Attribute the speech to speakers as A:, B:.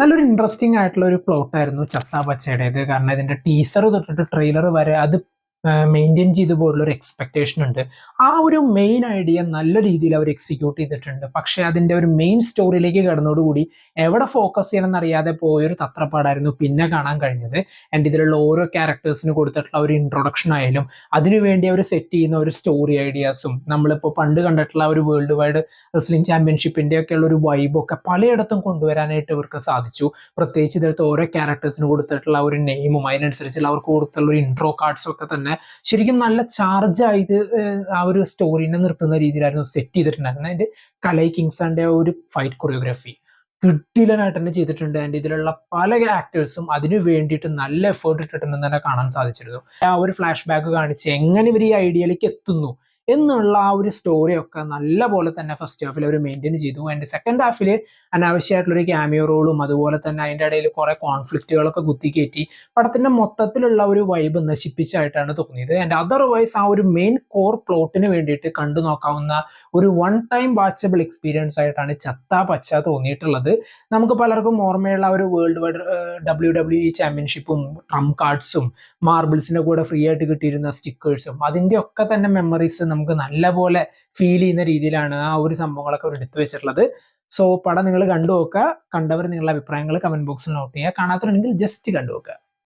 A: നല്ലൊരു ഇൻട്രസ്റ്റിംഗ് ആയിട്ടുള്ള ഒരു പ്ലോട്ട് ആയിരുന്നു ചത്ത പച്ചയുടേത്. കാരണം ഇതിന്റെ ടീസർ തൊട്ടിട്ട് ട്രെയിലർ വരെ അത് മെയിൻറ്റെയിൻ ചെയ്തു പോലുള്ള ഒരു എക്സ്പെക്ടേഷൻ ഉണ്ട്. ആ ഒരു മെയിൻ ഐഡിയ നല്ല രീതിയിൽ അവർ എക്സിക്യൂട്ട് ചെയ്തിട്ടുണ്ട്. പക്ഷെ അതിന്റെ ഒരു മെയിൻ സ്റ്റോറിയിലേക്ക് കടന്നതോടുകൂടി എവിടെ ഫോക്കസ് ചെയ്യണം എന്നറിയാതെ പോയൊരു തത്രപ്പാടായിരുന്നു പിന്നെ കാണാൻ കഴിഞ്ഞത്. ആൻഡ് ഇതിലുള്ള ഓരോ ക്യാരക്ടേഴ്സിന് കൊടുത്തിട്ടുള്ള ഒരു ഇൻട്രൊഡക്ഷൻ ആയാലും അതിനുവേണ്ടി അവർ സെറ്റ് ചെയ്യുന്ന ഒരു സ്റ്റോറി ഐഡിയാസും നമ്മളിപ്പോൾ പണ്ട് കണ്ടിട്ടുള്ള ഒരു വേൾഡ് വൈഡ് റെസ്ലിംഗ് ചാമ്പ്യൻഷിപ്പിന്റെ ഒക്കെ ഉള്ള ഒരു വൈബൊക്കെ പലയിടത്തും കൊണ്ടുവരാനായിട്ട് ഇവർക്ക് സാധിച്ചു. പ്രത്യേകിച്ച് ഇതിലത്തെ ഓരോ ക്യാരക്ടേഴ്സിന് കൊടുത്തിട്ടുള്ള ഒരു നെയിമും അതിനനുസരിച്ചുള്ള അവർക്ക് കൊടുത്തുള്ള ഒരു ഇൻട്രോ കാർഡ്സും ഒക്കെ തന്നെ ശരിക്കും നല്ല ചാർജ് ആയത് ആ ഒരു സ്റ്റോറിനെ നിർത്തുന്ന രീതിയിലായിരുന്നു സെറ്റ് ചെയ്തിട്ടുണ്ടായിരുന്നത്. അതിന്റെ കലൈ കിങ്സന്റെ ഒരു ഫൈറ്റ് കൊറിയോഗ്രാഫി കിട്ടിലനായിട്ട് തന്നെ ചെയ്തിട്ടുണ്ട്. ആൻഡ് ഇതിലുള്ള പല ആക്ടേഴ്സും അതിനു വേണ്ടിയിട്ട് നല്ല എഫേർട്ട് ഇട്ടിട്ടുണ്ടെന്ന് തന്നെ കാണാൻ സാധിച്ചിരുന്നു. ആ ഒരു ഫ്ലാഷ് ബാക്ക് കാണിച്ച് എങ്ങനെ ഇവർ ഈ ഐഡിയയിലേക്ക് എത്തുന്നു എന്നുള്ള ആ ഒരു സ്റ്റോറി ഒക്കെ നല്ല പോലെ തന്നെ ഫസ്റ്റ് ഹാഫിൽ അവർ മെയിൻറ്റെയിൻ ചെയ്തു. ആൻഡ് സെക്കൻഡ് ഹാഫിൽ അനാവശ്യമായിട്ടുള്ള ഒരു ക്യാമിയോ റോളും അതുപോലെ തന്നെ അതിൻ്റെ ഇടയിൽ കുറെ കോൺഫ്ലിക്റ്റുകളൊക്കെ കുത്തിക്കയറ്റി പടത്തിന്റെ മൊത്തത്തിലുള്ള ഒരു വൈബ് നശിപ്പിച്ചായിട്ടാണ് തോന്നിയത്. ആൻഡ് അതർവൈസ് ആ ഒരു മെയിൻ കോർ പ്ലോട്ടിന് വേണ്ടിയിട്ട് കണ്ടു നോക്കാവുന്ന ഒരു വൺ ടൈം വാച്ചബിൾ എക്സ്പീരിയൻസ് ആയിട്ടാണ് ചത്ത പച്ച തോന്നിയിട്ടുള്ളത്. നമുക്ക് പലർക്കും ഓർമ്മയുള്ള ഒരു വേൾഡ് വൈഡ് WWE ചാമ്പ്യൻഷിപ്പും ട്രംപ് കാർഡ്സും മാർബിൾസിന്റെ കൂടെ ഫ്രീ ആയിട്ട് കിട്ടിയിരുന്ന സ്റ്റിക്കേഴ്സും അതിന്റെ ഒക്കെ തന്നെ മെമ്മറീസ് നമുക്ക് നല്ലപോലെ ഫീൽ ചെയ്യുന്ന രീതിയിലാണ് ആ ഒരു സംഭവങ്ങളൊക്കെ അവർ എടുത്തു വെച്ചിട്ടുള്ളത്. സോ പടം നിങ്ങൾ കണ്ടു നോക്കുക. കണ്ടവർ നിങ്ങളുടെ അഭിപ്രായങ്ങൾ കമന്റ് ബോക്സിൽ നോട്ട് ചെയ്യുക. കാണാത്തവരുണ്ടെങ്കിൽ ജസ്റ്റ് കണ്ടു നോക്കുക.